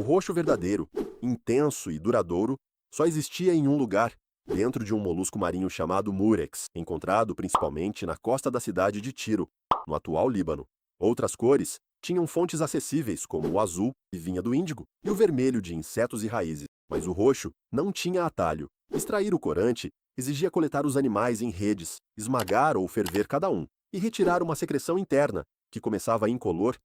roxo verdadeiro, intenso e duradouro, só existia em um lugar, dentro de um molusco marinho chamado Murex, encontrado principalmente na costa da cidade de Tiro, no atual Líbano. Outras cores tinham fontes acessíveis, como o azul, que vinha do índigo, e o vermelho de insetos e raízes, mas o roxo não tinha atalho. Extrair o corante exigia coletar os animais em redes, esmagar ou ferver cada um, e retirar uma secreção interna, que começava incolor,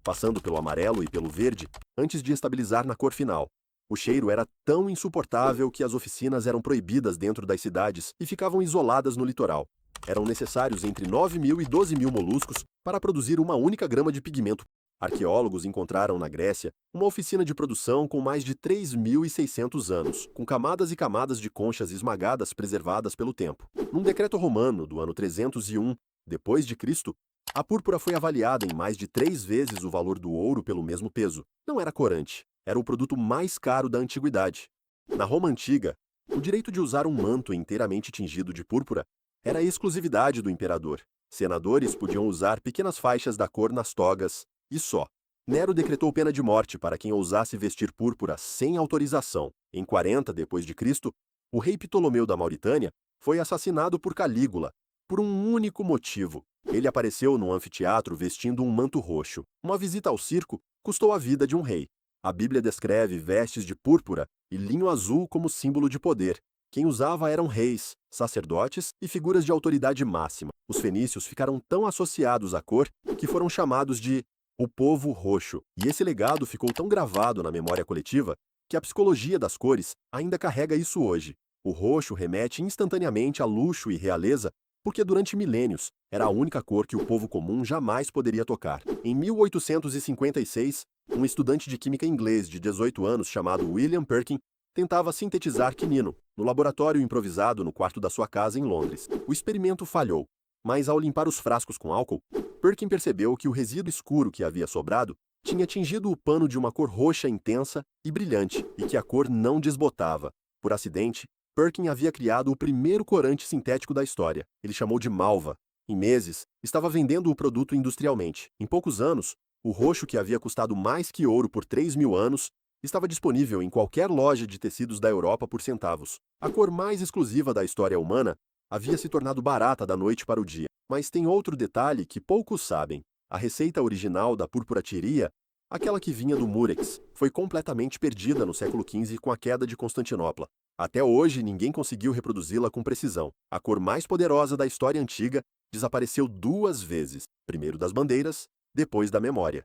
passando pelo amarelo e pelo verde, antes de estabilizar na cor final. O cheiro era tão insuportável que as oficinas eram proibidas dentro das cidades e ficavam isoladas no litoral. Eram necessários entre 9.000 e 12.000 moluscos para produzir uma única grama de pigmento. Arqueólogos encontraram na Grécia uma oficina de produção com mais de 3.600 anos, com camadas e camadas de conchas esmagadas preservadas pelo tempo. Num decreto romano do ano 301 depois de Cristo, a púrpura foi avaliada em mais de 3 vezes o valor do ouro pelo mesmo peso. Não era corante, era o produto mais caro da antiguidade. Na Roma antiga, o direito de usar um manto inteiramente tingido de púrpura era a exclusividade do imperador. Senadores podiam usar pequenas faixas da cor nas togas, e só. Nero decretou pena de morte para quem ousasse vestir púrpura sem autorização. Em 40 depois de Cristo, o rei Ptolomeu da Mauritânia foi assassinado por Calígula, por um único motivo. Ele apareceu no anfiteatro vestindo um manto roxo. Uma visita ao circo custou a vida de um rei. A Bíblia descreve vestes de púrpura e linho azul como símbolo de poder. Quem usava eram reis, sacerdotes e figuras de autoridade máxima. Os fenícios ficaram tão associados à cor que foram chamados de o povo roxo. E esse legado ficou tão gravado na memória coletiva que a psicologia das cores ainda carrega isso hoje. O roxo remete instantaneamente a luxo e realeza porque durante milênios era a única cor que o povo comum jamais poderia tocar. Em 1856, um estudante de química inglês de 18 anos chamado William Perkin tentava sintetizar quinino, no laboratório improvisado no quarto da sua casa em Londres. O experimento falhou, mas ao limpar os frascos com álcool, Perkin percebeu que o resíduo escuro que havia sobrado tinha tingido o pano de uma cor roxa intensa e brilhante, e que a cor não desbotava. Por acidente, Perkin havia criado o primeiro corante sintético da história. Ele chamou de Malva. Em meses, estava vendendo o produto industrialmente. Em poucos anos, o roxo que havia custado mais que ouro por 3.000 anos estava disponível em qualquer loja de tecidos da Europa por centavos. A cor mais exclusiva da história humana havia se tornado barata da noite para o dia. Mas tem outro detalhe que poucos sabem. A receita original da púrpura tiria, aquela que vinha do Murex, foi completamente perdida no século XV com a queda de Constantinopla. Até hoje, ninguém conseguiu reproduzi-la com precisão. A cor mais poderosa da história antiga desapareceu 2 vezes, primeiro das bandeiras, depois da memória.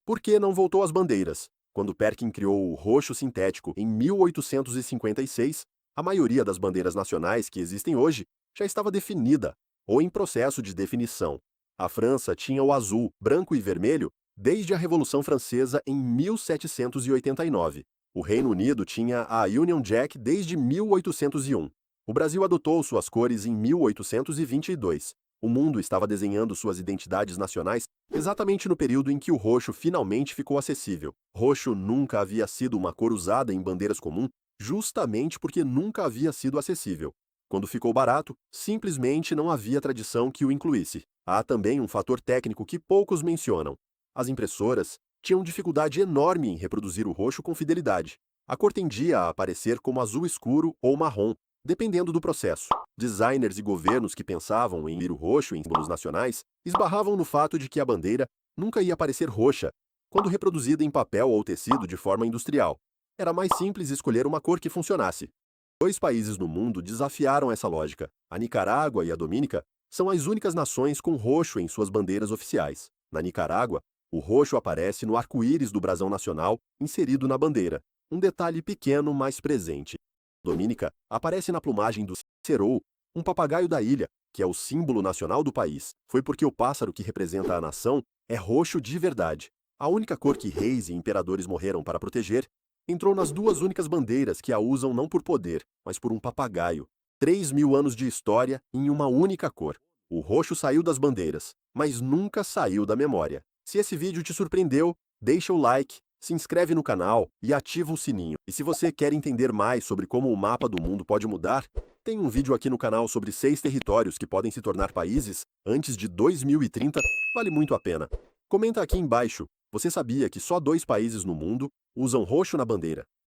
Por que não voltou às bandeiras? Quando Perkin criou o roxo sintético em 1856, a maioria das bandeiras nacionais que existem hoje já estava definida, ou em processo de definição. A França tinha o azul, branco e vermelho desde a Revolução Francesa em 1789. O Reino Unido tinha a Union Jack desde 1801. O Brasil adotou suas cores em 1822. O mundo estava desenhando suas identidades nacionais exatamente no período em que o roxo finalmente ficou acessível. Roxo nunca havia sido uma cor usada em bandeiras comuns, justamente porque nunca havia sido acessível. Quando ficou barato, simplesmente não havia tradição que o incluísse. Há também um fator técnico que poucos mencionam. As impressoras tinham dificuldade enorme em reproduzir o roxo com fidelidade. A cor tendia a aparecer como azul escuro ou marrom, dependendo do processo. Designers e governos que pensavam em ir o roxo em símbolos nacionais esbarravam no fato de que a bandeira nunca ia aparecer roxa quando reproduzida em papel ou tecido de forma industrial. Era mais simples escolher uma cor que funcionasse. 2 países no mundo desafiaram essa lógica. A Nicarágua e a Domínica são as únicas nações com roxo em suas bandeiras oficiais. Na Nicarágua, o roxo aparece no arco-íris do brasão nacional inserido na bandeira, um detalhe pequeno mas presente. Domínica aparece na plumagem do cerou, um papagaio da ilha, que é o símbolo nacional do país. Foi porque o pássaro que representa a nação é roxo de verdade. A única cor que reis e imperadores morreram para proteger entrou nas 2 únicas bandeiras que a usam não por poder, mas por um papagaio. 3.000 anos de história em uma única cor. O roxo saiu das bandeiras, mas nunca saiu da memória. Se esse vídeo te surpreendeu, deixa o like, se inscreve no canal e ativa o sininho. E se você quer entender mais sobre como o mapa do mundo pode mudar, tem um vídeo aqui no canal sobre 6 territórios que podem se tornar países antes de 2030, vale muito a pena. Comenta aqui embaixo Você sabia que só 2 países no mundo usam roxo na bandeira?